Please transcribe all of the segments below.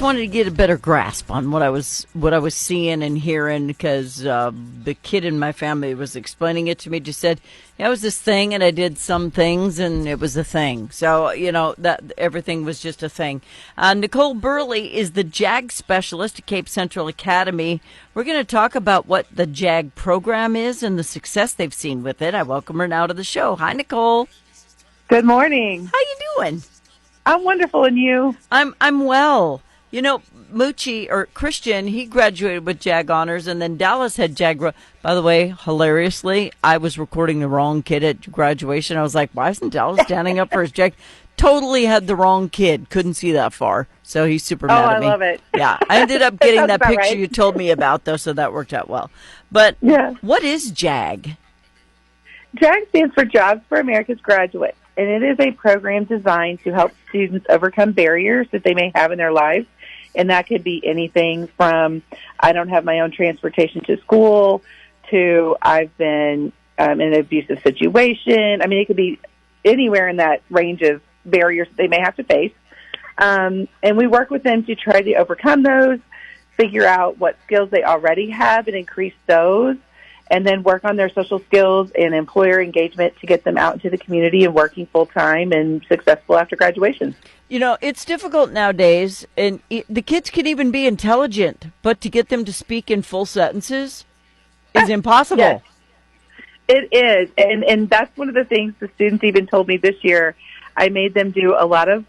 wanted to get a better grasp on what I was seeing and hearing, because the kid in my family was explaining it to me. Just said, yeah, it was this thing, and I did some things, and it was a thing. So that everything was just a thing. Nicole Burley is the JAG specialist at Cape Central Academy. We're going to talk about what the JAG program is and the success they've seen with it. I welcome her now to the show. Hi, Nicole. Good morning. How you doing? I'm wonderful, and you? I'm well. Moochie, or Christian, he graduated with JAG honors, and then Dallas had JAG. By the way, hilariously, I was recording the wrong kid at graduation. I was like, why isn't Dallas standing up for his JAG? Totally had the wrong kid. Couldn't see that far. So he's super mad at me. I love it. Yeah, I ended up getting that picture right. you told me about, though, so that worked out well. But yeah. What is JAG? JAG stands for Jobs for America's Graduates, and it is a program designed to help students overcome barriers that they may have in their lives. And that could be anything from I don't have my own transportation to school to I've been in an abusive situation. I mean, it could be anywhere in that range of barriers they may have to face. And we work with them to try to overcome those, figure out what skills they already have and increase those, and then work on their social skills and employer engagement to get them out into the community and working full-time and successful after graduation. It's difficult nowadays, and the kids can even be intelligent, but to get them to speak in full sentences is impossible. Yes. It is, and that's one of the things the students even told me this year. I made them do a lot of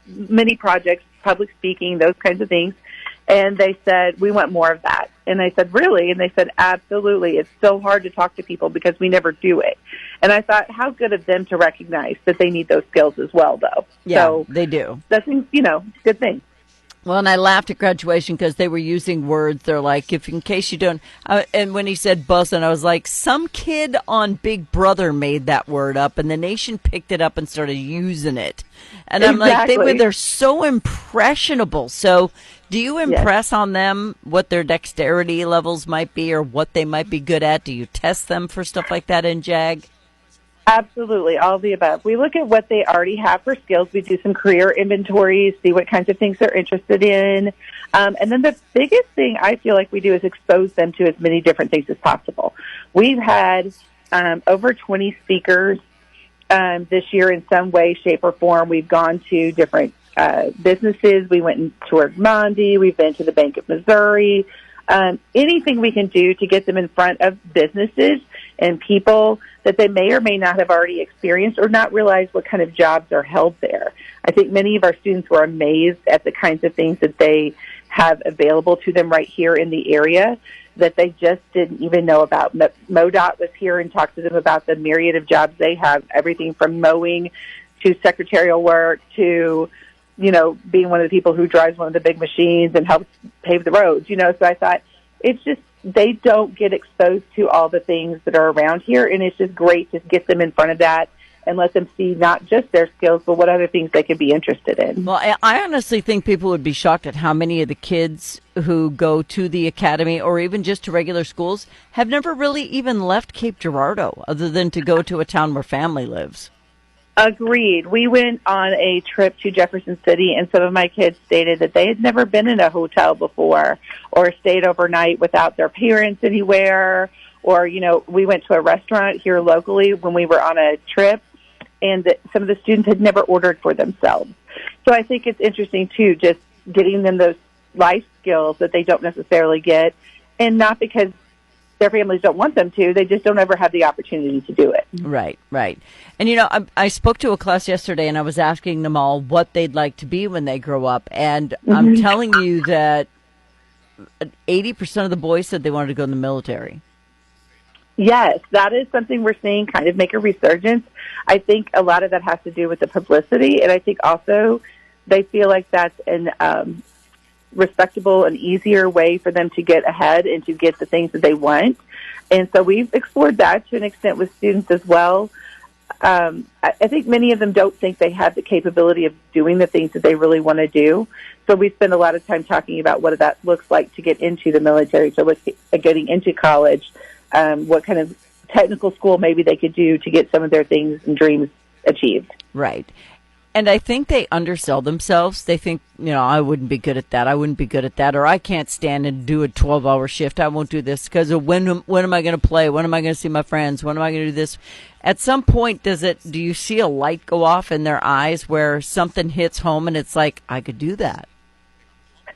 mini projects, public speaking, those kinds of things, and they said, we want more of that. And I said, really? And they said, absolutely. It's so hard to talk to people because we never do it. And I thought, how good of them to recognize that they need those skills as well, though. Yeah, so they do. That's, good thing. Well, and I laughed at graduation because they were using words. They're like, in case you don't, and when he said buzzing, I was like, some kid on Big Brother made that word up, and the nation picked it up and started using it. And I'm exactly. like, they're so impressionable. So do you impress on them what their dexterity levels might be or what they might be good at? Do you test them for stuff like that in JAG? Absolutely, all of the above. We look at what they already have for skills. We do some career inventories, see what kinds of things they're interested in. And then the biggest thing I feel like we do is expose them to as many different things as possible. We've had over 20 speakers this year in some way, shape, or form. We've gone to different businesses. We went and toured Mondi. We've been to the Bank of Missouri. Anything we can do to get them in front of businesses and people that they may or may not have already experienced or not realize what kind of jobs are held there. I think many of our students were amazed at the kinds of things that they have available to them right here in the area that they just didn't even know about. MoDOT was here and talked to them about the myriad of jobs they have, everything from mowing to secretarial work to, being one of the people who drives one of the big machines and helps pave the roads, So I thought it's just, they don't get exposed to all the things that are around here, and it's just great to get them in front of that and let them see not just their skills, but what other things they could be interested in. Well, I honestly think people would be shocked at how many of the kids who go to the academy or even just to regular schools have never really even left Cape Girardeau other than to go to a town where family lives. Agreed. We went on a trip to Jefferson City, and some of my kids stated that they had never been in a hotel before or stayed overnight without their parents anywhere. Or, we went to a restaurant here locally when we were on a trip, and some of the students had never ordered for themselves. So I think it's interesting, too, just getting them those life skills that they don't necessarily get, and not because their families don't want them to. They just don't ever have the opportunity to do it. Right. And, I spoke to a class yesterday, and I was asking them all what they'd like to be when they grow up. And I'm telling you that 80% of the boys said they wanted to go in the military. Yes, that is something we're seeing kind of make a resurgence. I think a lot of that has to do with the publicity, and I think also they feel like that's an respectable and easier way for them to get ahead and to get the things that they want. And so we've explored that to an extent with students as well. I think many of them don't think they have the capability of doing the things that they really want to do. So we spend a lot of time talking about what that looks like to get into the military, so getting into college, what kind of technical school maybe they could do to get some of their things and dreams achieved. Right. And I think they undersell themselves. They think, I wouldn't be good at that. I wouldn't be good at that. Or I can't stand and do a 12-hour shift. I won't do this because of when am I going to play? When am I going to see my friends? When am I going to do this? At some point, do you see a light go off in their eyes where something hits home and it's like, I could do that?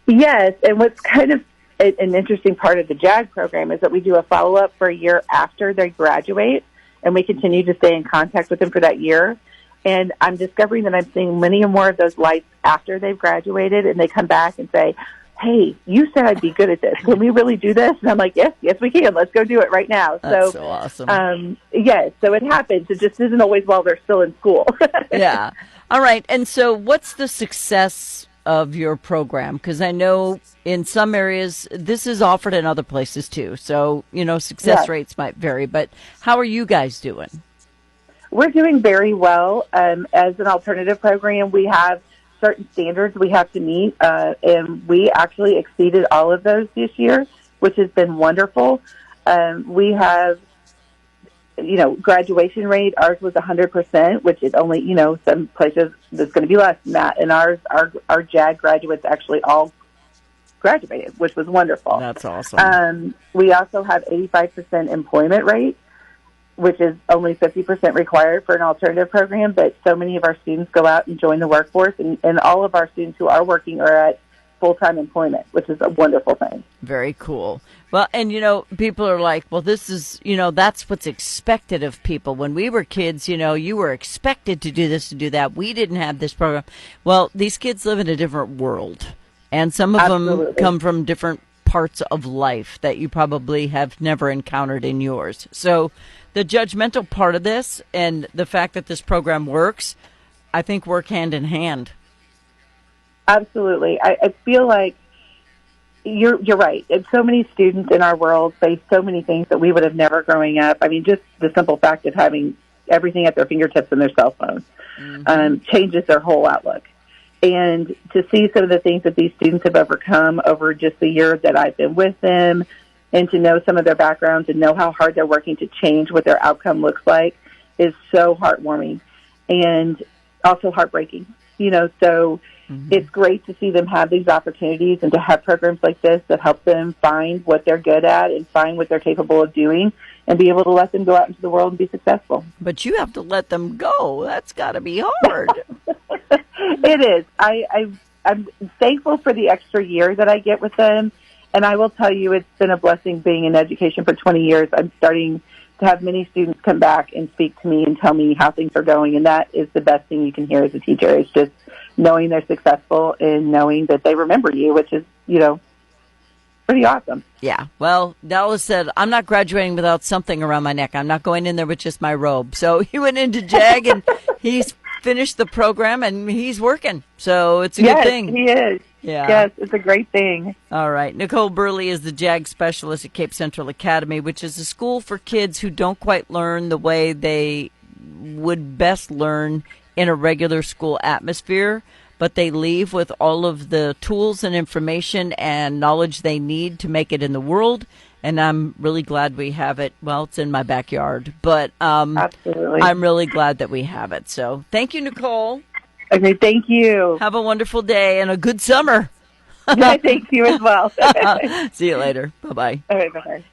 Yes. And what's kind of an interesting part of the JAG program is that we do a follow-up for a year after they graduate, and we continue to stay in contact with them for that year. And I'm discovering that I'm seeing many more of those lights after they've graduated, and they come back and say, hey, you said I'd be good at this. Can we really do this? And I'm like, yes, we can. Let's go do it right now. That's so awesome. Yes, so it happens. It just isn't always while they're still in school. Yeah. All right. And so what's the success of your program? Because I know in some areas this is offered in other places too. So, success rates might vary. But how are you guys doing? We're doing very well. As an alternative program, we have certain standards we have to meet, and we actually exceeded all of those this year, which has been wonderful. We have, graduation rate. Ours was 100%, which is only, some places there's going to be less than that. And our JAG graduates actually all graduated, which was wonderful. That's awesome. We also have 85% employment rate, which is only 50% required for an alternative program, but so many of our students go out and join the workforce, and all of our students who are working are at full-time employment, which is a wonderful thing. Very cool. Well, and, people are like, well, this is, that's what's expected of people. When we were kids, you were expected to do this and do that. We didn't have this program. Well, these kids live in a different world, and some of them come from different parts of life that you probably have never encountered in yours. So the judgmental part of this and the fact that this program works, I think work hand in hand. Absolutely. I feel like you're right. And so many students in our world face so many things that we would have never growing up. I mean, just the simple fact of having everything at their fingertips and their cell phone changes their whole outlook. And to see some of the things that these students have overcome over just the year that I've been with them, and to know some of their backgrounds and know how hard they're working to change what their outcome looks like is so heartwarming and also heartbreaking. So it's great to see them have these opportunities and to have programs like this that help them find what they're good at and find what they're capable of doing and be able to let them go out into the world and be successful. But you have to let them go. That's got to be hard. It is. I'm thankful for the extra year that I get with them. And I will tell you, it's been a blessing being in education for 20 years. I'm starting to have many students come back and speak to me and tell me how things are going. And that is the best thing you can hear as a teacher. It's just knowing they're successful and knowing that they remember you, which is, pretty awesome. Yeah. Well, Dallas said, I'm not graduating without something around my neck. I'm not going in there with just my robe. So he went into JAG and he's finished the program and he's working. So it's a good thing. He is. Yeah. Yes, it's a great thing. All right. Nicole Burley is the JAG specialist at Cape Central Academy, which is a school for kids who don't quite learn the way they would best learn in a regular school atmosphere, but they leave with all of the tools and information and knowledge they need to make it in the world. And I'm really glad we have it. Well, it's in my backyard, but absolutely, I'm really glad that we have it. So thank you, Nicole. Okay, thank you. Have a wonderful day and a good summer. Thank you as well. See you later. Bye-bye. All right, bye-bye.